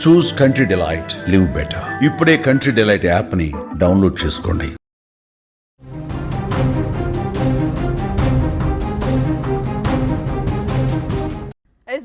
చూస్ country delight, live better. ఇప్పుడే country delight యాప్ని download చేసుకోండి.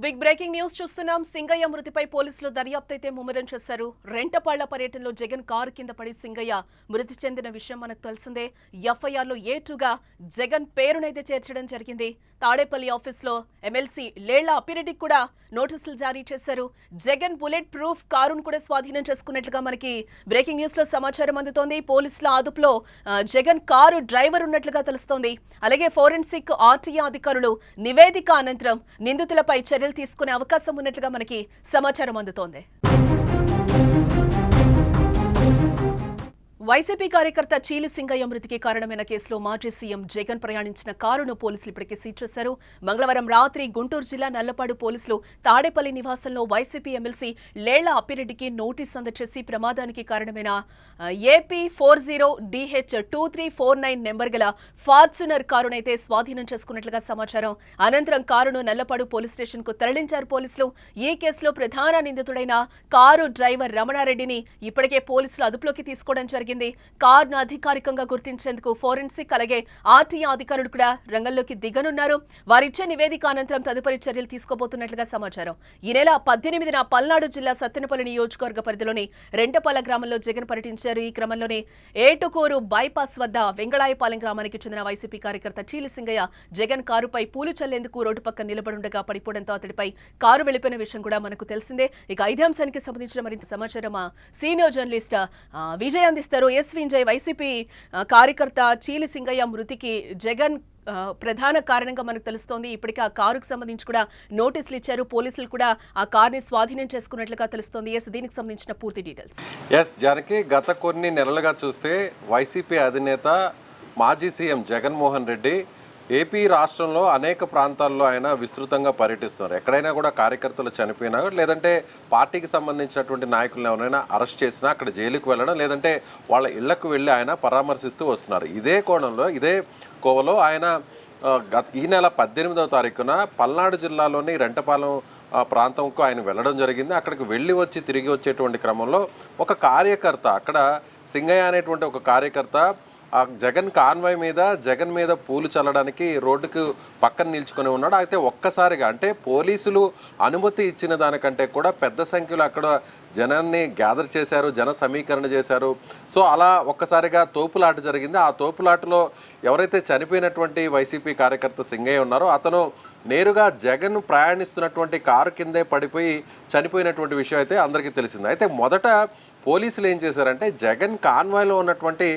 బిగ్ బ్రేకింగ్ న్యూస్ చూస్తున్నాం. సింగయ్య మృతిపై పోలీసులు దర్యాప్తు అయితే ముమ్మరం చేశారు. రెంటపాళ్ల పర్యటనలో జగన్ కారు కింద పడి సింగయ్య మృతి చెందిన విషయం మనకు తెలిసిందే. ఎఫ్ఐఆర్లో A2గా జగన్ పేరునైతే చేర్చడం జరిగింది. తాడేపల్లి ఆఫీస్లో ఎమ్మెల్సీ లేళ్ల అప్పిరెడ్డికి కూడా నోటీసులు జారీ చేశారు. జగన్ బుల్లెట్ ప్రూఫ్ కారును కూడా స్వాధీనం చేసుకున్నట్లుగా మనకి బ్రేకింగ్ న్యూస్ లో సమాచారం అందుతోంది. పోలీసుల అదుపులో జగన్ కారు డ్రైవర్ ఉన్నట్లుగా తెలుస్తోంది. అలాగే ఫోరెన్సిక్ ఆర్టీఏ అధికారులు నివేదిక అనంతరం నిందితులపై చర్యలు తీసుకునే అవకాశం ఉన్నట్లుగా మనకి సమాచారం అందుతోంది. వైసీపీ కార్యకర్త చీలి సింగయ్య మృతికి కారణమైన కేసులో మాజీ సీఎం జగన్ ప్రయాణించిన కారును పోలీసులు ఇప్పటికే సీజ్ చేశారు. మంగళవారం రాత్రి గుంటూరు జిల్లా నల్లపాడు పోలీసులు తాడేపల్లి నివాసంలో వైసీపీ ఎమ్మెల్సీ లేళ్ల అప్పిరెడ్డికి నోటీస్ అందజేసి ప్రమాదానికి కారణమైన AP40DH2349 నెంబర్ గల ఫార్చునర్ కారునైతే స్వాధీనం చేసుకున్నట్లుగా సమాచారం. అనంతరం కారును నల్లపాడు పోలీస్ స్టేషన్ కు తరలించారు పోలీసులు. ఈ కేసులో ప్రధాన నిందితుడైన కారు డ్రైవర్ రమణారెడ్డిని ఇప్పటికే పోలీసులు అదుపులోకి తీసుకోవడం జరిగింది. కారును అధికారికంగా గుర్తించేందుకు ఫోరెన్సిక్ అలాగే ఆర్టీఏ అధికారులు కూడా రంగంలోకి దిగనున్నారు. వారిచ్చే నివేదిక అనంతరం తదుపరి చర్యలు తీసుకోబోతున్నట్లుగా సమాచారం. ఈ నెల 18న పల్నాడు జిల్లా సత్తెనపల్లి నియోజకవర్గ పరిధిలోని రెంటపాల గ్రామంలో జగన్ పర్యటించారు. ఈ క్రమంలోనే ఏటుకూరు బైపాస్ వద్ద వెంగళాయపాలెం గ్రామానికి చెందిన వైసీపీ కార్యకర్త చీలి సింగయ్య జగన్ కారుపై పూలు చల్లేందుకు రోడ్డు పక్కన నిలబడుండగా పడిపోవడంతో అతడిపై కారు వెళ్లిపోయిన విషయం కూడా మనకు తెలిసిందే. ఇక ఇదే అంశానికి సంబంధించిన మరింత సమాచారం సీనియర్ జర్నలిస్ట్ విజయ్ అందిస్తారు. ఎస్ విజయ్, వైసీపీ కార్యకర్త చీలి సింగయ్య మృతికి జగన్ ప్రధాన కారణంగా మనకు తెలుస్తోంది. ఇప్పటికే ఆ కారుకు సంబంధించి కూడా నోటీసులు ఇచ్చారు. పోలీసులు కూడా ఆ కార్ని స్వాధీనం చేసుకున్నట్లుగా తెలుస్తోంది. దీనికి సంబంధించిన పూర్తి డీటెయిల్స్. జానకి, గత కొన్ని నెలలుగా చూస్తే వైసీపీ అధినేత మాజీ సీఎం జగన్మోహన్ రెడ్డి ఏపీ రాష్ట్రంలో అనేక ప్రాంతాల్లో ఆయన విస్తృతంగా పర్యటిస్తున్నారు. ఎక్కడైనా కూడా కార్యకర్తలు చనిపోయినా లేదంటే పార్టీకి సంబంధించినటువంటి నాయకులను ఎవరైనా అరెస్ట్ చేసినా అక్కడ జైలుకు వెళ్ళడం లేదంటే వాళ్ళ ఇళ్లకు వెళ్ళి ఆయన పరామర్శిస్తూ వస్తున్నారు. ఇదే కోణంలో ఇదే కోవలో ఆయన ఈ నెల 18వ తారీఖున పల్నాడు జిల్లాలోని రెంటపాలెం ప్రాంతంకు ఆయన వెళ్ళడం జరిగింది. అక్కడికి వెళ్ళి వచ్చి తిరిగి వచ్చేటువంటి క్రమంలో ఒక కార్యకర్త, అక్కడ సింగయ్య అనేటువంటి ఒక కార్యకర్త ఆ జగన్ కాన్వాయ్ మీద జగన్ మీద పూలు చల్లడానికి రోడ్డుకు పక్కన నిల్చుకొని ఉన్నాడు. అయితే ఒక్కసారిగా, అంటే పోలీసులు అనుమతి ఇచ్చిన దానికంటే కూడా పెద్ద సంఖ్యలో అక్కడ జనాన్ని గ్యాదర్ చేశారు, జన సమీకరణ చేశారు. సో అలా ఒక్కసారిగా తోపులాట జరిగింది. ఆ తోపులాటలో ఎవరైతే చనిపోయినటువంటి వైసీపీ కార్యకర్త సింగయ్య ఉన్నారో అతను నేరుగా జగన్ ప్రయాణిస్తున్నటువంటి కారు కిందే పడిపోయి చనిపోయినటువంటి విషయం అయితే అందరికీ తెలిసింది. అయితే మొదట పోలీసులు ఏం చేశారంటే జగన్ కాన్వాయ్లో ఉన్నటువంటి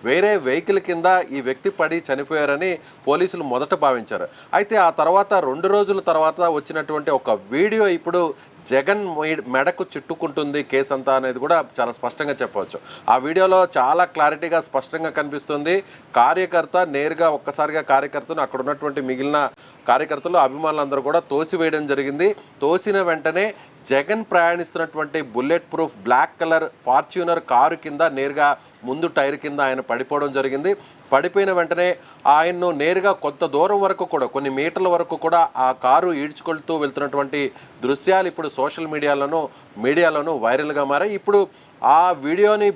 వేరే వెహికల్ కింద ఈ వ్యక్తి పడి చనిపోయారని పోలీసులు మొదట భావించారు. అయితే ఆ తర్వాత 2 రోజుల తర్వాత వచ్చినటువంటి ఒక వీడియో ఇప్పుడు జగన్ మెడకు చుట్టుకుంటుంది కేసు అంతా అనేది కూడా చాలా స్పష్టంగా చెప్పవచ్చు. ఆ వీడియోలో చాలా క్లారిటీగా స్పష్టంగా కనిపిస్తుంది. కార్యకర్త నేరుగా ఒక్కసారిగా కార్యకర్తను అక్కడ ఉన్నటువంటి మిగిలిన కార్యకర్తలు అభిమానులందరూ కూడా తోసివేయడం జరిగింది. తోసిన వెంటనే జగన్ ప్రయాణిస్తున్నటువంటి bullet proof black colour Fortuner car కింద నేరుగా ముందు టైర్ కింద ఆయన పడిపోవడం జరిగింది. పడిపోయిన వెంటనే ఆయన్ను నేరుగా కొంత దూరం వరకు కూడా, కొన్ని మీటర్ల వరకు కూడా ఆ కారు ఈడ్చుకెళ్తూ వెళ్తున్నటువంటి దృశ్యాలు ఇప్పుడు సోషల్ మీడియాలోనూ వైరల్గా మారాయి. ఇప్పుడు ఆ వీడియోని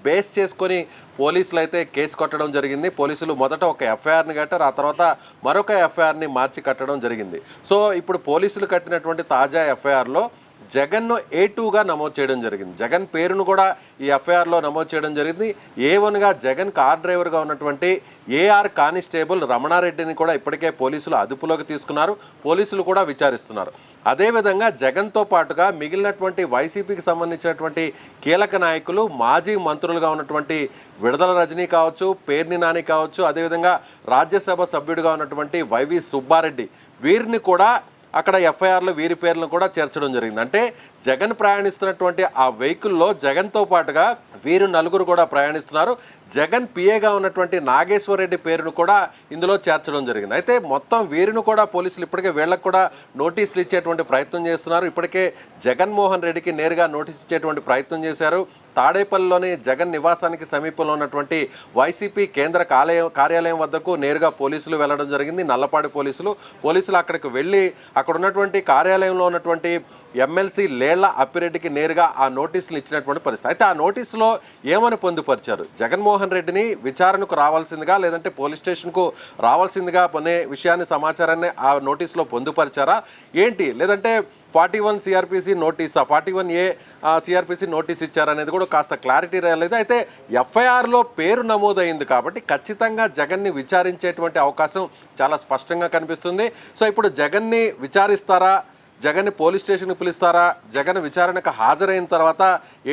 బేస్ చేసుకొని పోలీసులు అయితే కేసు కట్టడం జరిగింది. పోలీసులు మొదట ఒక ఎఫ్ఐఆర్ని కట్టారు, ఆ తర్వాత మరొక ఎఫ్ఐఆర్ని మార్చి కట్టడం జరిగింది. సో ఇప్పుడు పోలీసులు కట్టినటువంటి తాజా ఎఫ్ఐఆర్లో జగన్ను A2గా నమోదు చేయడం జరిగింది. జగన్ పేరును కూడా ఈ ఎఫ్ఐఆర్లో నమోదు చేయడం జరిగింది. A1గా జగన్ కార్ డ్రైవర్గా ఉన్నటువంటి AR కానిస్టేబుల్ రమణారెడ్డిని కూడా ఇప్పటికే పోలీసులు అదుపులోకి తీసుకున్నారు. పోలీసులు కూడా విచారిస్తున్నారు. అదేవిధంగా జగన్తో పాటుగా మిగిలినటువంటి వైసీపీకి సంబంధించినటువంటి కీలక నాయకులు, మాజీ మంత్రులుగా ఉన్నటువంటి విడదల రజనీ కావచ్చు, పేర్ని నాని కావచ్చు, అదేవిధంగా రాజ్యసభ సభ్యుడిగా ఉన్నటువంటి వైవి సుబ్బారెడ్డి, వీరిని కూడా అక్కడ ఎఫ్ఐఆర్లో వీరి పేర్లను కూడా చేర్చడం జరిగింది. అంటే జగన్ ప్రయాణిస్తున్నటువంటి ఆ వెహికల్లో జగన్తో పాటుగా వీరు నలుగురు కూడా ప్రయాణిస్తున్నారు. జగన్ పిఏగా ఉన్నటువంటి నాగేశ్వర రెడ్డి పేరును కూడా ఇందులో చేర్చడం జరిగింది. అయితే మొత్తం వీరిని కూడా పోలీసులు ఇప్పటికే వీళ్ళకు కూడా నోటీసులు ఇచ్చేటువంటి ప్రయత్నం చేస్తున్నారు. ఇప్పటికే జగన్మోహన్ రెడ్డికి నేరుగా నోటీస్ ఇచ్చేటువంటి ప్రయత్నం చేశారు. తాడేపల్లిలోని జగన్ నివాసానికి సమీపంలో ఉన్నటువంటి వైసీపీ కేంద్ర కార్యాలయం వద్దకు నేరుగా పోలీసులు వెళ్ళడం జరిగింది. నల్లపాడు పోలీసులు అక్కడికి వెళ్ళి అక్కడ ఉన్నటువంటి కార్యాలయంలో ఉన్నటువంటి ఎమ్మెల్సీ లేళ్ల అప్పిరెడ్డికి నేరుగా ఆ నోటీసులు ఇచ్చినటువంటి పరిస్థితి. అయితే ఆ నోటీసులో ఏమని పొందుపరిచారు? జగన్మోహన్ రెడ్డిని విచారణకు రావాల్సిందిగా లేదంటే పోలీస్ స్టేషన్కు రావాల్సిందిగా అనే విషయాన్ని సమాచారాన్ని ఆ నోటీసులో పొందుపరిచారా ఏంటి? లేదంటే 41 సిఆర్పిసి నోటీసా, 41A సిఆర్పిసి నోటీస్ ఇచ్చారనేది కూడా కాస్త క్లారిటీ రాలేదు. అయితే ఎఫ్ఐఆర్లో పేరు నమోదైంది కాబట్టి ఖచ్చితంగా జగన్ని విచారించేటువంటి అవకాశం చాలా స్పష్టంగా కనిపిస్తుంది. సో ఇప్పుడు జగన్ని విచారిస్తారా, జగన్ని పోలీస్ స్టేషన్కి పిలుస్తారా, జగన్ విచారణకు హాజరైన తర్వాత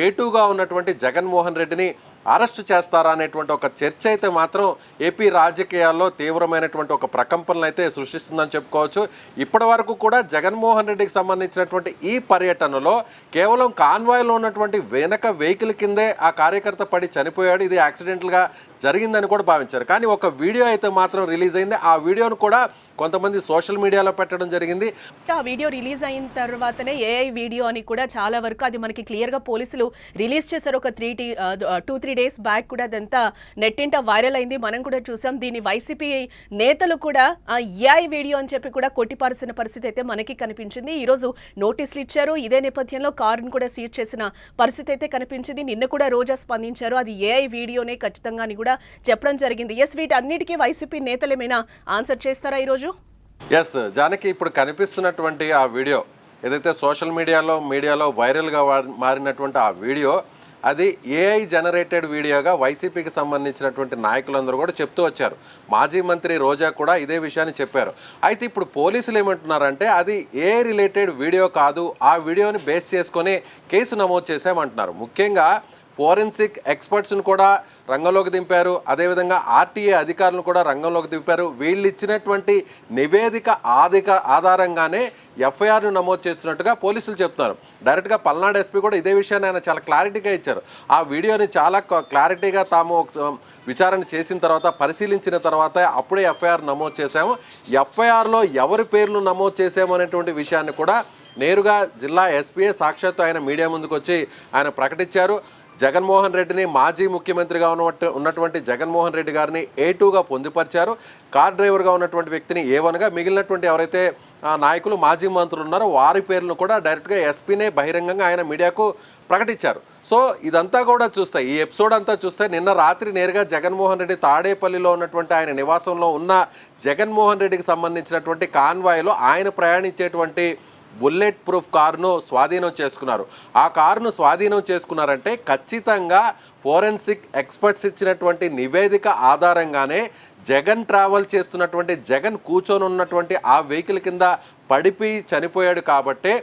A2గా ఉన్నటువంటి జగన్మోహన్ రెడ్డిని అరెస్టు చేస్తారా అనేటువంటి ఒక చర్చ అయితే మాత్రం ఏపీ రాజకీయాల్లో తీవ్రమైనటువంటి ఒక ప్రకంపనలు అయితే సృష్టిస్తుందని చెప్పుకోవచ్చు. ఇప్పటి వరకు కూడా జగన్మోహన్ రెడ్డికి సంబంధించినటువంటి ఈ పర్యటనలో కేవలం కాన్వాయ్లో ఉన్నటువంటి వెనక వెహికల్ కిందే ఆ కార్యకర్త పడి చనిపోయాడు, ఇది యాక్సిడెంటల్గా జరిగిందని కూడా భావించారు. కానీ ఒక వీడియో అయితే మాత్రం రిలీజ్ అయింది. ఆ వీడియోను కూడా కొంతమంది సోషల్ మీడియాలో పెట్టడం జరిగింది. ఆ వీడియో రిలీజ్ అయిన తర్వాతనే ఏఐ వీడియో అని కూడా చాలా వరకు అది మనకి క్లియర్గా పోలీసులు రిలీజ్ చేశారు. ఒక 2-3 డేస్ బ్యాక్ కూడా అదంతా నెట్టింట వైరల్ అయింది, మనం కూడా చూసాం. దీని వైసీపీ నేతలు కూడా ఆ ఏఐ వీడియో అని చెప్పి కూడా కొట్టిపాల్సిన పరిస్థితి అయితే మనకి కనిపించింది. ఈరోజు నోటీసులు ఇచ్చారు. ఇదే నేపథ్యంలో కారును కూడా సీజ్ చేసిన పరిస్థితి అయితే కనిపించింది. నిన్న కూడా రోజా స్పందించారు, అది ఏఐ వీడియోనే ఖచ్చితంగా అని కూడా చెప్పడం జరిగింది. ఎస్, వీటన్నిటికీ వైసీపీ నేతలు ఏమైనా ఆన్సర్ చేస్తారా ఈరోజు? ఎస్ జానకి, ఇప్పుడు కనిపిస్తున్నటువంటి ఆ వీడియో ఏదైతే సోషల్ మీడియాలో వైరల్గా మారినటువంటి ఆ వీడియో, అది ఏఐ జనరేటెడ్ వీడియోగా వైసీపీకి సంబంధించినటువంటి నాయకులందరూ కూడా చెప్తూ వచ్చారు. మాజీ మంత్రి రోజా కూడా ఇదే విషయాన్ని చెప్పారు. అయితే ఇప్పుడు పోలీసులు ఏమంటున్నారంటే అది ఏఐ రిలేటెడ్ వీడియో కాదు, ఆ వీడియోని బేస్ చేసుకొని కేసు నమోదు చేశామంటున్నారు. ముఖ్యంగా ఫోరెన్సిక్ ఎక్స్పర్ట్స్ను కూడా రంగంలోకి దింపారు, అదేవిధంగా ఆర్టీఏ అధికారులను కూడా రంగంలోకి దింపారు. వీళ్ళు ఇచ్చినటువంటి నివేదిక ఆధారంగానే ఎఫ్ఐఆర్ను నమోదు చేస్తున్నట్టుగా పోలీసులు చెప్తున్నారు. డైరెక్ట్గా పల్నాడు ఎస్పీ కూడా ఇదే విషయాన్ని ఆయన చాలా క్లారిటీగా ఇచ్చారు. ఆ వీడియోని చాలా క్లారిటీగా తాము విచారణ చేసిన తర్వాత పరిశీలించిన తర్వాత అప్పుడే ఎఫ్ఐఆర్ నమోదు చేశాము, ఎఫ్ఐఆర్లో ఎవరి పేర్లు నమోదు చేసాము అనేటువంటి విషయాన్ని కూడా నేరుగా జిల్లా ఎస్పీఏ సాక్షాత్తు ఆయన మీడియా ముందుకు వచ్చి ఆయన ప్రకటించారు. జగన్మోహన్ రెడ్డిని మాజీ ముఖ్యమంత్రిగా ఉన్నటువంటి జగన్మోహన్ రెడ్డి గారిని A2గా పొందుపరిచారు. కార్ డ్రైవర్గా ఉన్నటువంటి వ్యక్తిని A1గా, మిగిలినటువంటి ఎవరైతే నాయకులు మాజీ మంత్రులు ఉన్నారో వారి పేర్లను కూడా డైరెక్ట్గా ఎస్పీనే బహిరంగంగా ఆయన మీడియాకు ప్రకటించారు. సో ఇదంతా కూడా చూస్తే, ఈ ఎపిసోడ్ అంతా చూస్తే నిన్న రాత్రి నేరుగా జగన్మోహన్ రెడ్డి తాడేపల్లిలో ఉన్నటువంటి ఆయన నివాసంలో ఉన్న జగన్మోహన్ రెడ్డికి సంబంధించినటువంటి కాన్వాయ్లో ఆయన ప్రయాణించేటువంటి బుల్లెట్ ప్రూఫ్ కారును స్వాధీనం చేసుకున్నారు. ఆ కారును స్వాధీనం చేసుకున్నారంటే ఖచ్చితంగా ఫోరెన్సిక్ ఎక్స్పర్ట్స్ ఇచ్చినటువంటి నివేదిక ఆధారంగానే జగన్ ట్రావెల్ చేస్తున్నటువంటి, జగన్ కూర్చొని ఉన్నటువంటి ఆ వెహికల్ కింద పడిపోయి చనిపోయాడు. కాబట్టే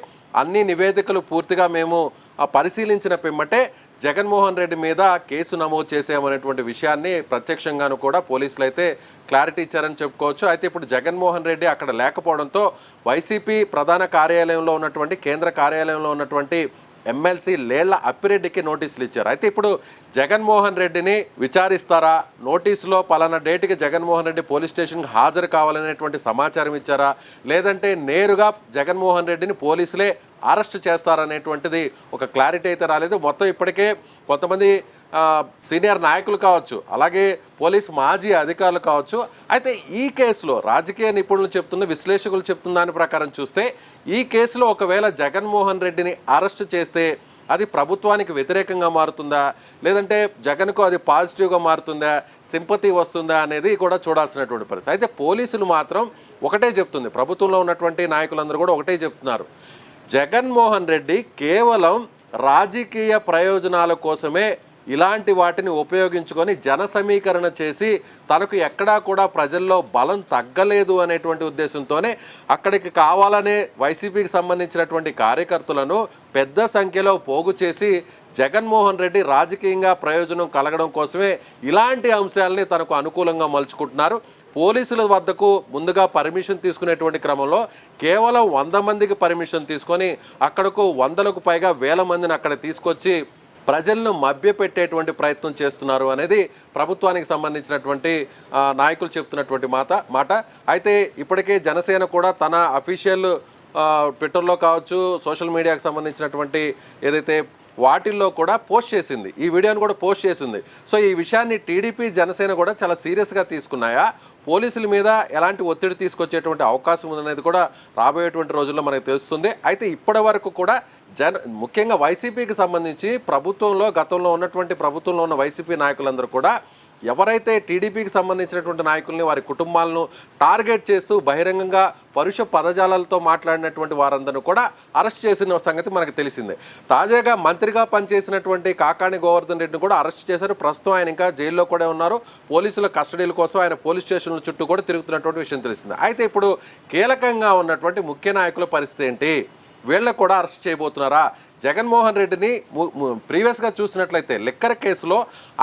అన్ని నివేదికలు పూర్తిగా మేము పరిశీలించిన పిమ్మటే జగన్మోహన్ రెడ్డి మీద కేసు నమోదు చేసామనేటువంటి విషయాన్ని ప్రత్యక్షంగాను కూడా పోలీసులు అయితే క్లారిటీ ఇచ్చారని చెప్పుకోవచ్చు. అయితే ఇప్పుడు జగన్మోహన్ రెడ్డి అక్కడ లేకపోవడంతో వైసీపీ ప్రధాన కార్యాలయంలో ఉన్నటువంటి, కేంద్ర కార్యాలయంలో ఉన్నటువంటి ఎమ్మెల్సీ లేళ్ల అప్పిరెడ్డికి నోటీసులు ఇచ్చారు. అయితే ఇప్పుడు జగన్మోహన్ రెడ్డిని విచారిస్తారా, నోటీసులో పలానా డేట్కి జగన్మోహన్ రెడ్డి పోలీస్ స్టేషన్కి హాజరు కావాలనేటువంటి సమాచారం ఇచ్చారా, లేదంటే నేరుగా జగన్మోహన్ రెడ్డిని పోలీసులే అరెస్ట్ చేస్తారనేటువంటిది ఒక క్లారిటీ అయితే రాలేదు. మొత్తం ఇప్పటికే కొంతమంది సీనియర్ నాయకులు కావచ్చు, అలాగే పోలీస్ మాజీ అధికారులు కావచ్చు. అయితే ఈ కేసులో రాజకీయ నిపుణులు చెప్తున్న, విశ్లేషకులు చెప్తున్న దాని ప్రకారం చూస్తే ఈ కేసులో ఒకవేళ జగన్మోహన్ రెడ్డిని అరెస్ట్ చేస్తే అది ప్రభుత్వానికి వ్యతిరేకంగా మారుతుందా, లేదంటే జగన్కు అది పాజిటివ్గా మారుతుందా, సింపతి వస్తుందా అనేది కూడా చూడాల్సినటువంటి పరిస్థితి. అయితే పోలీసులు మాత్రం ఒకటే చెప్తుంది, ప్రభుత్వంలో ఉన్నటువంటి నాయకులందరూ కూడా ఒకటే చెప్తున్నారు, జగన్మోహన్ రెడ్డి కేవలం రాజకీయ ప్రయోజనాల కోసమే ఇలాంటి వాటిని ఉపయోగించుకొని జన సమీకరణ చేసి తనకు ఎక్కడా కూడా ప్రజల్లో బలం తగ్గలేదు అనేటువంటి ఉద్దేశంతోనే అక్కడికి కావాలనే వైసీపీకి సంబంధించినటువంటి కార్యకర్తలను పెద్ద సంఖ్యలో పోగు చేసి జగన్మోహన్ రెడ్డి రాజకీయంగా ప్రయోజనం కలగడం కోసమే ఇలాంటి అంశాలని తనకు అనుకూలంగా మలుచుకుంటున్నారు. పోలీసుల వద్దకు ముందుగా పర్మిషన్ తీసుకునేటువంటి క్రమంలో కేవలం 100 మందికి పర్మిషన్ తీసుకొని అక్కడకు 100లకు పైగా 1000 మందిని అక్కడ తీసుకొచ్చి ప్రజలను మభ్యపెట్టేటువంటి ప్రయత్నం చేస్తున్నారు అనేది ప్రభుత్వానికి సంబంధించినటువంటి నాయకులు చెప్తున్నటువంటి మాట. అయితే ఇప్పటికే జనసేన కూడా తన అఫీషియల్ ట్విట్టర్లో కావచ్చు, సోషల్ మీడియాకు సంబంధించినటువంటి ఏదైతే వాటిల్లో కూడా పోస్ట్ చేసింది, ఈ వీడియోని కూడా పోస్ట్ చేసింది. సో ఈ విషయాన్ని టీడీపీ జనసేన కూడా చాలా సీరియస్గా తీసుకున్నాయా, పోలీసుల మీద ఎలాంటి ఒత్తిడి తీసుకొచ్చేటువంటి అవకాశం ఉందనేది కూడా రాబోయేటువంటి రోజుల్లో మనకు తెలుస్తుంది. అయితే ఇప్పటి వరకు కూడా ముఖ్యంగా వైసీపీకి సంబంధించి గతంలో ఉన్నటువంటి ప్రభుత్వంలో ఉన్న వైసీపీ నాయకులందరూ కూడా ఎవరైతే టీడీపీకి సంబంధించినటువంటి నాయకుల్ని వారి కుటుంబాలను టార్గెట్ చేస్తూ బహిరంగంగా పరుష పదజాలాలతో మాట్లాడినటువంటి వారందరూ కూడా అరెస్ట్ చేసిన సంగతి మనకు తెలిసిందే. తాజాగా మంత్రిగా పనిచేసినటువంటి కాకాణి గోవర్ధన్ రెడ్డిని కూడా అరెస్ట్ చేశారు. ప్రస్తుతం ఆయన ఇంకా జైల్లో కూడా ఉన్నారు. పోలీసుల కస్టడీల కోసం ఆయన పోలీస్ స్టేషన్ల చుట్టూ కూడా తిరుగుతున్నటువంటి విషయం తెలిసింది. అయితే ఇప్పుడు కీలకంగా ఉన్నటువంటి ముఖ్య నాయకుల పరిస్థితి ఏంటి, వీళ్ళకు కూడా అరెస్ట్ చేయబోతున్నారా? జగన్మోహన్ రెడ్డిని ప్రీవియస్గా చూసినట్లయితే లిక్కర్ కేసులో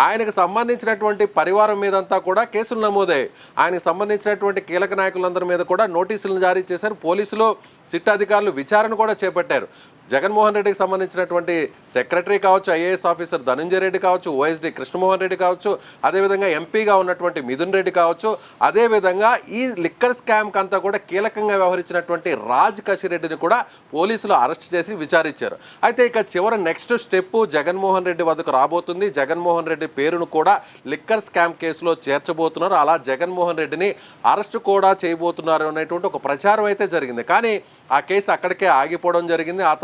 ఆయనకు సంబంధించినటువంటి పరివారం మీదంతా కూడా కేసులు నమోదయ్యాయి. ఆయనకు సంబంధించినటువంటి కీలక నాయకులందరి మీద కూడా నోటీసులను జారీ చేశారు. పోలీసులు సిట్ అధికారులు విచారణ కూడా చేపట్టారు. జగన్మోహన్ రెడ్డికి సంబంధించినటువంటి సెక్రటరీ కావచ్చు, ఐఏఎస్ ఆఫీసర్ ధనంజయ రెడ్డి కావచ్చు, ఓఎస్డీ కృష్ణమోహన్ రెడ్డి కావచ్చు, అదేవిధంగా ఎంపీగా ఉన్నటువంటి మిథున్ రెడ్డి కావచ్చు, అదేవిధంగా ఈ లిక్కర్ స్కామ్కి అంతా కూడా కీలకంగా వ్యవహరించినటువంటి రాజ్ కషిరెడ్డిని కూడా పోలీసులు అరెస్ట్ చేసి విచారించారు. అయితే ఇక చివరి నెక్స్ట్ స్టెప్ జగన్మోహన్ రెడ్డి వద్దకు రాబోతుంది. జగన్మోహన్ రెడ్డి పేరును కూడా లిక్కర్ స్కామ్ కేసులో చేర్చబోతున్నారు. అలా జగన్మోహన్ రెడ్డిని అరెస్ట్ కూడా చేయబోతున్నారు అనేటువంటి ఒక ప్రచారం అయితే జరిగింది. కానీ ఆ కేసు అక్కడికే ఆగిపోవడం జరిగింది. ఆ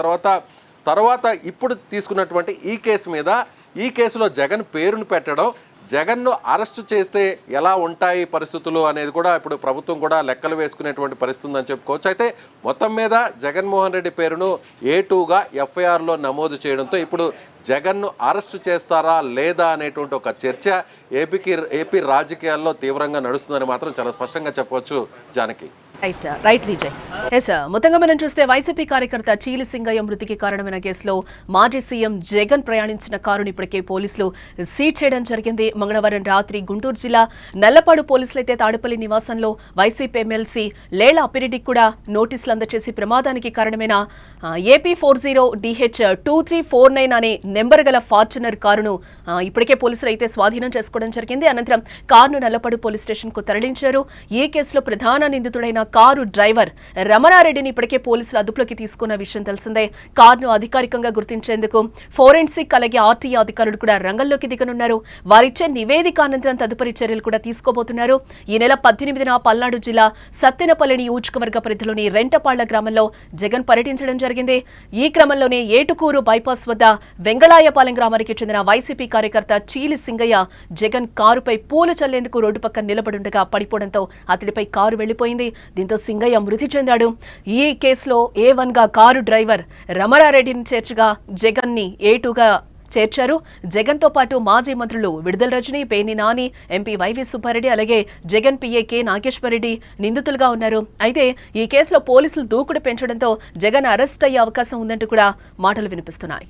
తర్వాత ఇప్పుడు తీసుకున్నటువంటి ఈ కేసులో జగన్ పేరును పెట్టడం, జగన్ను అరెస్టు చేస్తే ఎలా ఉంటాయి పరిస్థితులు అనేది కూడా ఇప్పుడు ప్రభుత్వం కూడా లెక్కలు వేసుకునేటువంటి పరిస్థితి ఉందని చెప్పుకోవచ్చు. అయితే మొత్తం మీద జగన్మోహన్ రెడ్డి పేరును A2గా FIRలో నమోదు చేయడంతో ఇప్పుడు జగన్ను అరెస్టు చేస్తారా లేదా అనేటువంటి ఒక చర్చ ఏపీ రాజకీయాల్లో తీవ్రంగా నడుస్తుందని మాత్రం చాలా స్పష్టంగా చెప్పవచ్చు. జానకి రైట్ విజయ్. మొత్తంగా మనం చూస్తే వైసీపీ కార్యకర్త చీలి సింగయ్య మృతికి కారణమైన కేసులో మాజీ సీఎం జగన్ ప్రయాణించిన కారును ఇప్పటికే పోలీసులు సీజ్ చేయడం జరిగింది. మంగళవారం రాత్రి గుంటూరు జిల్లా నల్లపాడు పోలీసులైతే తాడేపల్లి నివాసంలో వైసీపీ ఎమ్మెల్సీ లేళ్ల అప్పిరెడ్డికి కూడా నోటీసులు అందజేసి ప్రమాదానికి కారణమైన AP40DH2349 అనే నెంబర్ గల ఫార్చునర్ కారును ఇప్పటికే పోలీసులు అయితే స్వాధీనం చేసుకోవడం జరిగింది. అనంతరం కారును నల్లపాడు పోలీస్ స్టేషన్ కు తరలించారు. ఈ కేసులో ప్రధాన నిందితుడైన కారు డ్రైవర్ రమణారెడ్డిని ఇప్పటికే పోలీసులు అదుపులోకి తీసుకున్న విషయం తెలిసిందే. కారును అధికారికంగా గుర్తించేందుకు ఫోరెన్సిక్ అలాగే ఆర్టీఏ అధికారులు కూడా రంగంలోకి దిగనున్నారు. వారిచ్చే నివేదిక అనంతరం తదుపరి చర్యలు కూడా తీసుకోబోతున్నారు. ఈ నెల 18న పల్నాడు జిల్లా సత్తెనపల్లి నియోజకవర్గ పరిధిలోని రెంటపాళ్ల గ్రామంలో జగన్ పర్యటించడం జరిగింది. ఈ క్రమంలోనే ఏటుకూరు బైపాస్ వద్ద వెంగళాయపాలెం గ్రామానికి చెందిన వైసీపీ కార్యకర్త చీలి సింగయ్య జగన్ కారుపై పూలు చల్లేందుకు రోడ్డు పక్కన నిలబడుండగా పడిపోవడంతో అతడిపై కారు వెళ్లిపోయింది. దీంతో సింగయ్య మృతి చెందాడు. ఈ కేసులో A1గా కారు డ్రైవర్ రమణారెడ్డిని చేర్చగా జగన్ ని A2గా చేర్చారు. జగన్ తో పాటు మాజీ మంత్రులు విడుదల రజని, పేర్ని నాని, ఎంపీ వైవి సుబ్బారెడ్డి అలాగే జగన్ PA K నాగేశ్వరరెడ్డి నిందితులుగా ఉన్నారు. అయితే ఈ కేసులో పోలీసులు దూకుడు పెంచడంతో జగన్ అరెస్ట్ అయ్యే అవకాశం ఉందంటూ కూడా మాటలు వినిపిస్తున్నాయి.